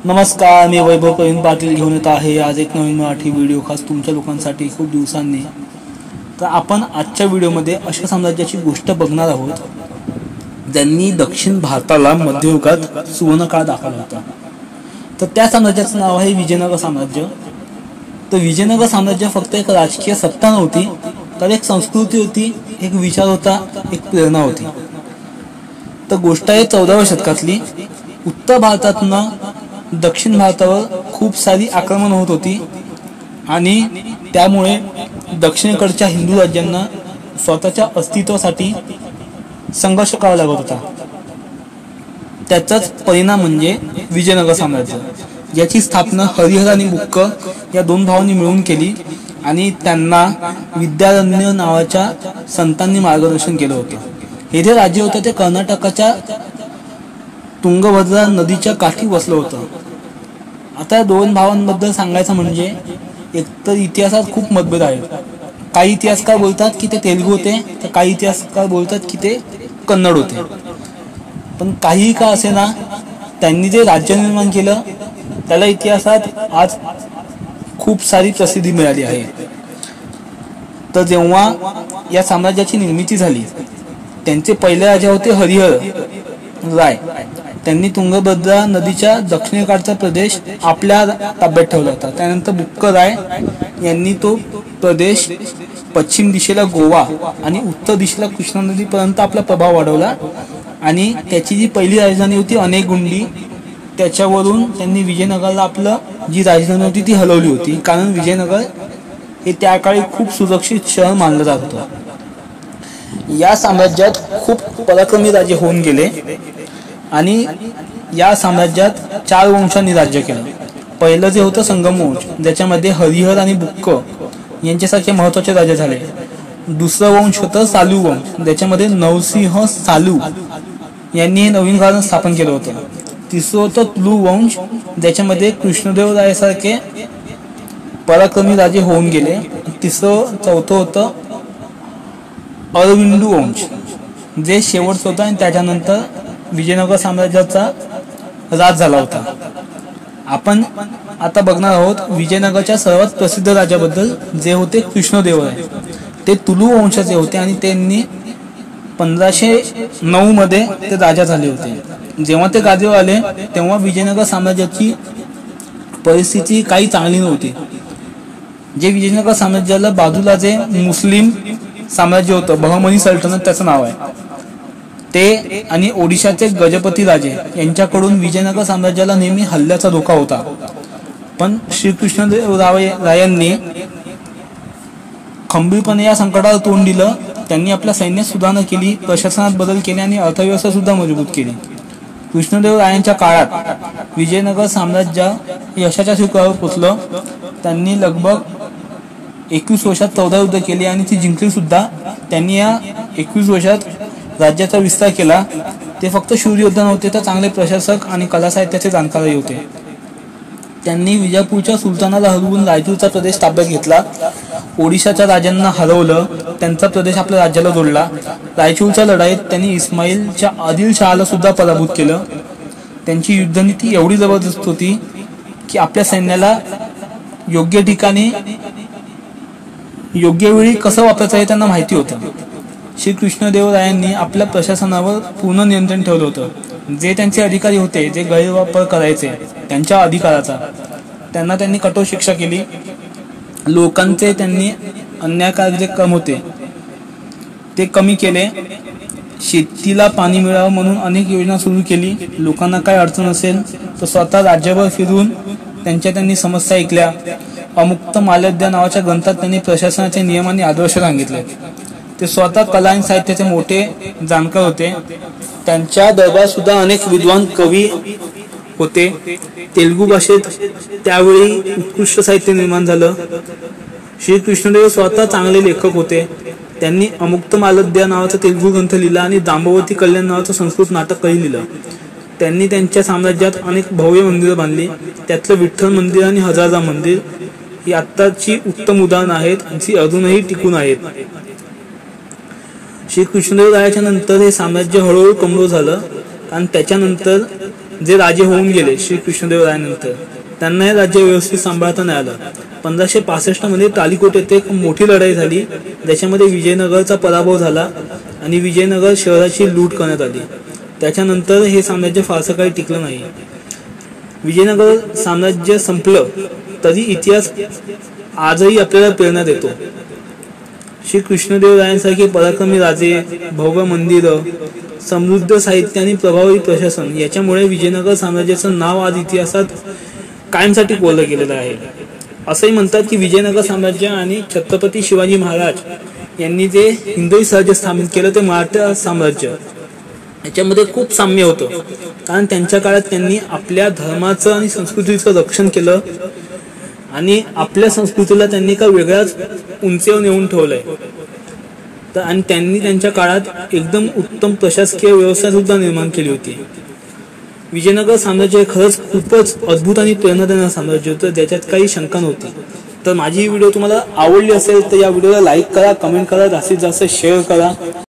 नमस्कार, मी वैभव प्रवीण पाटील घेऊन येत आहे आज एक नवीन मराठी व्हिडिओ खास तुमच्या लोकांसाठी खूप दिवसांनी। तर आपण आजच्या व्हिडिओमध्ये अशा साम्राज्याची गोष्ट बघणार आहोत ज्यांनी दक्षिण भारताला मध्ययुगात सुवर्णकाळ दाखवला होता। तर त्या साम्राज्याचं नाव आहे विजयनगर साम्राज्य। तर विजयनगर साम्राज्य फक्त एक राजकीय सत्ता नव्हती, तर एक संस्कृती होती, एक विचार होता, एक प्रेरणा होती। तर गोष्ट आहे 14व्या शतकातली। उत्तर भारतातनं दक्षिण भारतावर खूप सारी आक्रमण होत होती आणि त्यामुळे दक्षिणेकडच्या हिंदू राज्यांना स्वतःच्या अस्तित्वासाठी संघर्ष करावा लागत होता। त्याचाच परिणाम म्हणजे विजयनगर साम्राज्य, ज्याची स्थापना हरिहर आणि बुक्क या दोन भावांनी मिळून केली आणि त्यांना विद्यारण्य नावाच्या संतांनी मार्गदर्शन केलं होतं। हे जे राज्य होतं ते कर्नाटकाच्या तुंगभद्रा नदीच्या काठी वसलं होतं। आता दोन भावांबद्दल सांगायचं म्हणजे एकतर इतिहासात खूप मतभेद आहेत। काही इतिहासकार बोलतात की ते तेलुगू होते, तर काही इतिहासकार बोलतात की ते कन्नड होते। पण काही का असे ना, त्यांनी जे राज्य निर्माण केलं त्याला इतिहासात आज खूप सारी प्रसिद्धी मिळाली आहे। तर जेव्हा या साम्राज्याची निर्मिती झाली, त्यांचे पहिले राजा होते हरिहर राय। त्यांनी तुंगभद्रा नदीच्या दक्षिणेकडचा प्रदेश आपल्या ताब्यात ठेवला होता। त्यानंतर बुक्क राय यांनी तो प्रदेश पश्चिम दिशेला गोवा आणि उत्तर दिशेला कृष्णा नदीपर्यंत आपला प्रभाव वाढवला आणि त्याची जी पहिली राजधानी होती अनेगुंडी, त्याच्यावरून त्यांनी विजयनगरला आपलं जी राजधानी होती ती हलवली होती, कारण विजयनगर हे त्या काळी खूप सुरक्षित शहर मानलं जात होतं। या साम्राज्यात खूप पराक्रमी राजे होऊन गेले आणि या साम्राज्यात 4 वंशांनी राज्य केलं। पहिलं जे होतं संगम वंश, ज्याच्यामध्ये हरिहर आणि बुक्क यांच्यासारखे महत्त्वाचे राजे झाले। दुसरं वंश होतं सालू वंश, ज्याच्यामध्ये नरसिंह सालू यांनी हे नवीन घराणं स्थापन केलं होतं। तिसरं होतं तुलू वंश, ज्याच्यामध्ये कृष्णदेवरायासारखे पराक्रमी राजे होऊन गेले। चौथं होतं अरविंदू वंश, जे शेवटचं होतं आणि त्याच्यानंतर विजयनगर साम्राज्याचा राज झाला होता। आपण आता बघणार आहोत विजयनगरच्या सर्वात प्रसिद्ध राजाबद्दल, जे होते कृष्णदेवराय। ते तुलू वंशाचे होते आणि त्यांनी 1509 मध्ये ते राजा झाले होते। जेव्हा ते गादीवर आले तेव्हा विजयनगर साम्राज्याची परिस्थिती काही चांगली नव्हती। जे विजयनगर साम्राज्याला बाजूला जे मुस्लिम साम्राज्य होतं, बहमनी सल्तनत त्याचं नाव आहे, ते आणि ओडिशाचे गजपती राजे यांच्याकडून विजयनगर साम्राज्याला नेहमी हल्ल्याचा धोका होता। पण श्रीकृष्णदेवरायांनी खंबीरपणे या संकटाला तोंड दिलं। त्यांनी आपल्या सैन्यात सुधारणा केली, प्रशासनात बदल केले आणि अर्थव्यवस्था सुद्धा मजबूत केली। कृष्णदेवरायांच्या काळात विजयनगर साम्राज्य यशाच्या शिखरावर पोहोचलं। त्यांनी लगभग 21 वर्षात 14 युद्ध केली आणि ती जिंकली सुद्धा। त्यांनी या 21 वर्षात राज्याचा विस्तार केला। ते फक्त शूरयोद्धा नव्हते, तर चांगले प्रशासक आणि कला साहित्याचे जाणकारही होते। त्यांनी विजापूरच्या सुलतानाला हरवून रायचूरचा प्रदेश ताब्यात घेतला, ओडिशाच्या राजांना हरवलं, त्यांचा प्रदेश आपल्या राज्याला जोडला। रायचूरच्या लढाईत त्यांनी इस्माईलच्या आदिल शहाला सुद्धा पराभूत केलं। त्यांची युद्धनीती एवढी जबरदस्त होती की आपल्या सैन्याला योग्य ठिकाणी योग्य वेळी कसं वापरायचं हे त्यांना माहिती होतं। श्रीकृष्णदेवरायांनी आपल्या प्रशासनावर पूर्ण नियंत्रण ठेवलं होतं। जे त्यांचे अधिकारी होते, जे गैरवापर करायचे त्यांच्या अधिकाराचा, त्यांना त्यांनी कठोर शिक्षा केली। लोकांचे त्यांनी अन्यायकारक जे काम होते ते कमी केले। शेतीला पाणी मिळावं म्हणून अनेक योजना सुरू केली। लोकांना काय अडचण असेल तर स्वतः राज्यभर फिरून त्यांनी समस्या ऐकल्या। अमुक्त मालद्या नावाच्या ग्रंथात त्यांनी प्रशासनाचे नियम आणि आदर्श सांगितले। ते स्वतः कला आणि साहित्याचे मोठे जाणकार होते। त्यांच्या दरबारात सुद्धा अनेक विद्वान कवी होते। तेलुगू भाषेत त्यावेळी उत्कृष्ट साहित्य निर्माण झालं। श्रीकृष्णदेव स्वतः चांगले लेखक होते। त्यांनी अमुक्त मालद्या नावाचा तेलुगू ग्रंथ लिहिला आणि जांबवती कल्याण नावाचं संस्कृत नाटकही लिहिलं। त्यांनी त्यांच्या साम्राज्यात अनेक भव्य मंदिरं बांधली। त्यातलं विठ्ठल मंदिर आणि हजारराम मंदिर ही आत्ताची उत्तम उदाहरणं आहेत, जी अजूनही टिकून आहेत। श्रीकृष्णदेवरायाच्या नंतर हे साम्राज्य हळूहळू कमजोर झालं आणि त्याच्यानंतर जे राजे होऊन गेले श्री कृष्णदेवरायानंतर, त्यांना हे राज्य व्यवस्थित सांभाळता नाही आलं. 1565 मध्ये तालिकोट येथे एक मोठी लढाई झाली, ज्याच्यामध्ये विजयनगरचा पराभव झाला आणि विजयनगर शहराची लूट करण्यात आली. त्याच्यानंतर हे साम्राज्य फारसं काही टिकलं नाही. विजयनगर साम्राज्य संपलं तरी इतिहास आजही आपल्याला प्रेरणा देतो. श्री कृष्णदेवरायांसारखे पराक्रमी राजे, भव्य मंदिरं, समृद्ध साहित्य आणि प्रभावी प्रशासन याच्यामुळे विजयनगर साम्राज्याचं नाव आज इतिहासात कायमसाठी कोरलं गेलेलं आहे. असंही म्हणतात की विजयनगर साम्राज्य आणि छत्रपती शिवाजी महाराज यांनी जे हिंदवी स्वराज्य स्थापित केलं ते मराठा साम्राज्य याच्यामध्ये खूप साम्य होतं. कारण त्यांच्या काळात त्यांनी आपल्या धर्माचं आणि संस्कृतीचं रक्षण केलं आणि आपल्या संस्कृतीला त्यांनी एका वेगळ्याच उंचीवर नेऊन ठेवलंय. तर आणि त्यांनी त्यांच्या काळात एकदम उत्तम प्रशासकीय व्यवस्था सुद्धा निर्माण केली होती. विजयनगर साम्राज्य हे खरंच खूपच अद्भुत आणि प्रेरणा देणारं साम्राज्य होतं, ज्याच्यात काही शंका नव्हती. तर माझी ही व्हिडिओ तुम्हाला आवडली असेल तर या व्हिडिओला लाईक करा, कमेंट करा, जास्तीत जास्त शेअर करा.